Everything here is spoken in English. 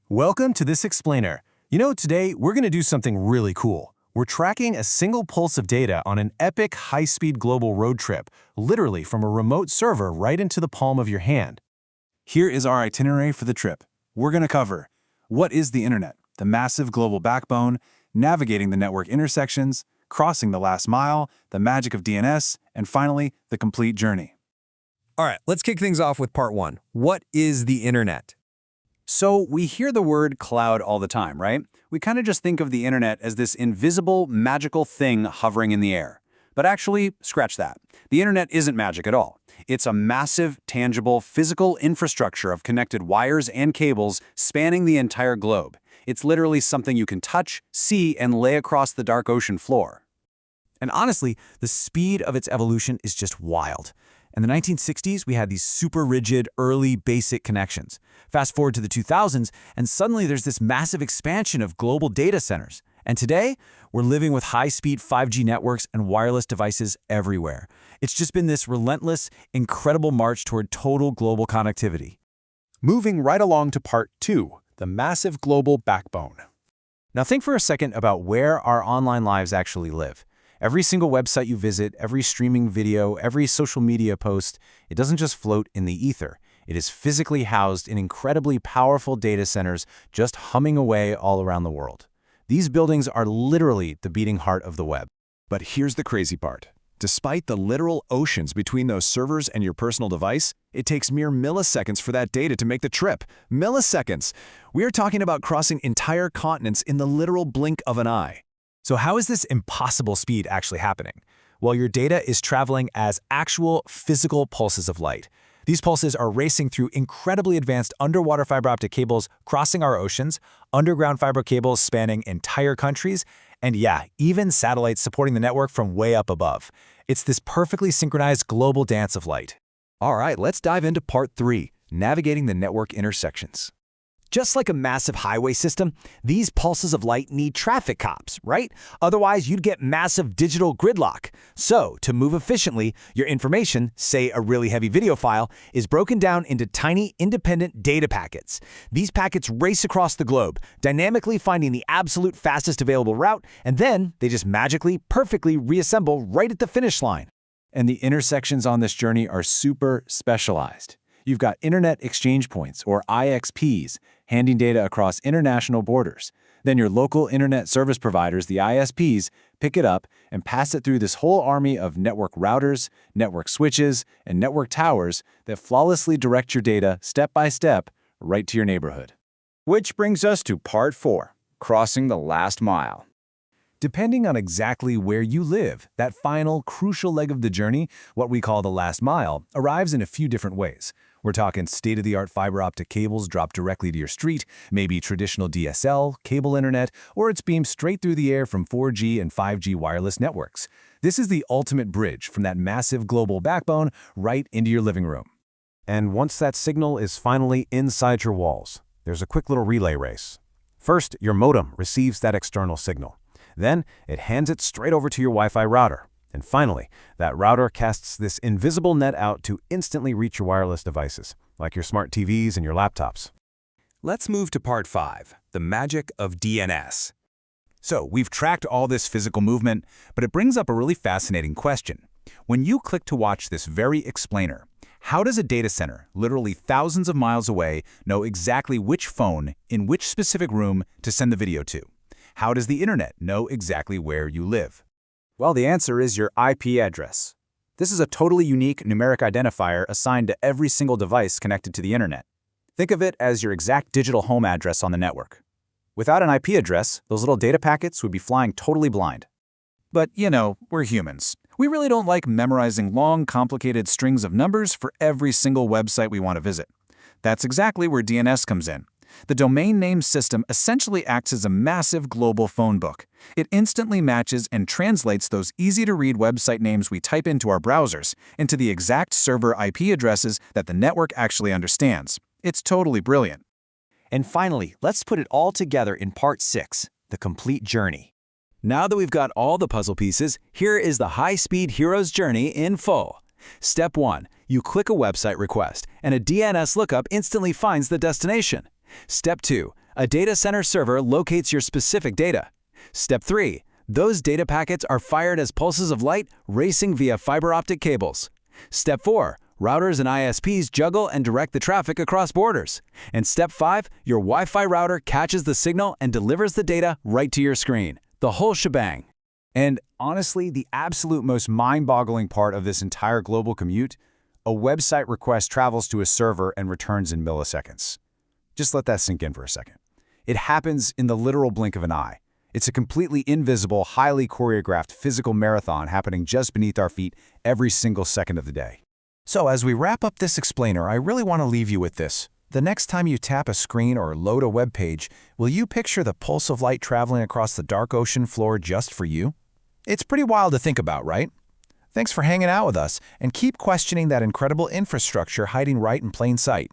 Welcome to this explainer. Today we're going to do something really cool. We're tracking a single pulse of data on an epic high-speed global road trip, literally from a remote server right into the palm of your hand. Here is our itinerary for the trip. We're going to cover what is the internet, the massive global backbone, navigating the network intersections, crossing the last mile, the magic of DNS, and finally, the complete journey. All right, let's kick things off with part one. What is the internet? So we hear the word cloud all the time, right? We kind of just think of the internet as this invisible, magical thing hovering in the air. But actually, scratch that. The internet isn't magic at all. It's a massive, tangible, physical infrastructure of connected wires and cables spanning the entire globe. It's literally something you can touch, see, and lay across the dark ocean floor. And honestly, the speed of its evolution is just wild. In the 1960s, we had these super rigid, early, basic connections. Fast forward to the 2000s, and suddenly there's this massive expansion of global data centers. And today, we're living with high-speed 5G networks and wireless devices everywhere. It's just been this relentless, incredible march toward total global connectivity. Moving right along to part two, the massive global backbone. Now think for a second about where our online lives actually live. Every single website you visit, every streaming video, every social media post, it doesn't just float in the ether. It is physically housed in incredibly powerful data centers just humming away all around the world. These buildings are literally the beating heart of the web. But here's the crazy part. Despite the literal oceans between those servers and your personal device, it takes mere milliseconds for that data to make the trip. Milliseconds! We are talking about crossing entire continents in the literal blink of an eye. So how is this impossible speed actually happening? Well, your data is traveling as actual physical pulses of light. These pulses are racing through incredibly advanced underwater fiber optic cables crossing our oceans, underground fiber cables spanning entire countries, and yeah, even satellites supporting the network from way up above. It's this perfectly synchronized global dance of light. All right, let's dive into part three, navigating the network intersections. Just like a massive highway system, these pulses of light need traffic cops, right? Otherwise, you'd get massive digital gridlock. So, to move efficiently, your information, say a really heavy video file, is broken down into tiny, independent data packets. These packets race across the globe, dynamically finding the absolute fastest available route, and then they just magically, perfectly reassemble right at the finish line. And the intersections on this journey are super specialized. You've got Internet Exchange Points, or IXPs, handing data across international borders. Then your local internet service providers, the ISPs, pick it up and pass it through this whole army of network routers, network switches, and network towers that flawlessly direct your data step by step right to your neighborhood. Which brings us to part four, crossing the last mile. Depending on exactly where you live, that final, crucial leg of the journey, what we call the last mile, arrives in a few different ways. We're talking state-of-the-art fiber optic cables dropped directly to your street, maybe traditional DSL, cable internet, or it's beamed straight through the air from 4G and 5G wireless networks. This is the ultimate bridge from that massive global backbone right into your living room. And once that signal is finally inside your walls, there's a quick little relay race. First, your modem receives that external signal. Then, it hands it straight over to your Wi-Fi router. And finally, that router casts this invisible net out to instantly reach your wireless devices, like your smart TVs and your laptops. Let's move to part five, the magic of DNS. So, we've tracked all this physical movement, but it brings up a really fascinating question. When you click to watch this very explainer, how does a data center, literally thousands of miles away, know exactly which phone, in which specific room, to send the video to? How does the internet know exactly where you live? Well, the answer is your IP address. This is a totally unique numeric identifier assigned to every single device connected to the internet. Think of it as your exact digital home address on the network. Without an IP address, those little data packets would be flying totally blind. But, we're humans. We really don't like memorizing long, complicated strings of numbers for every single website we want to visit. That's exactly where DNS comes in. The domain name system essentially acts as a massive global phone book. It instantly matches and translates those easy-to-read website names we type into our browsers into the exact server IP addresses that the network actually understands. It's totally brilliant. And finally, let's put it all together in part six, the complete journey. Now that we've got all the puzzle pieces, here is the high-speed hero's journey in full. Step 1. You click a website request, and a DNS lookup instantly finds the destination. Step 2. A data center server locates your specific data. Step 3. Those data packets are fired as pulses of light racing via fiber optic cables. Step 4. Routers and ISPs juggle and direct the traffic across borders. And Step 5. Your Wi-Fi router catches the signal and delivers the data right to your screen. The whole shebang. And honestly, the absolute most mind-boggling part of this entire global commute, a website request travels to a server and returns in milliseconds. Just let that sink in for a second. It happens in the literal blink of an eye. It's a completely invisible, highly choreographed physical marathon happening just beneath our feet every single second of the day. So as we wrap up this explainer, I really want to leave you with this. The next time you tap a screen or load a web page, will you picture the pulse of light traveling across the dark ocean floor just for you? It's pretty wild to think about, right? Thanks for hanging out with us, and keep questioning that incredible infrastructure hiding right in plain sight.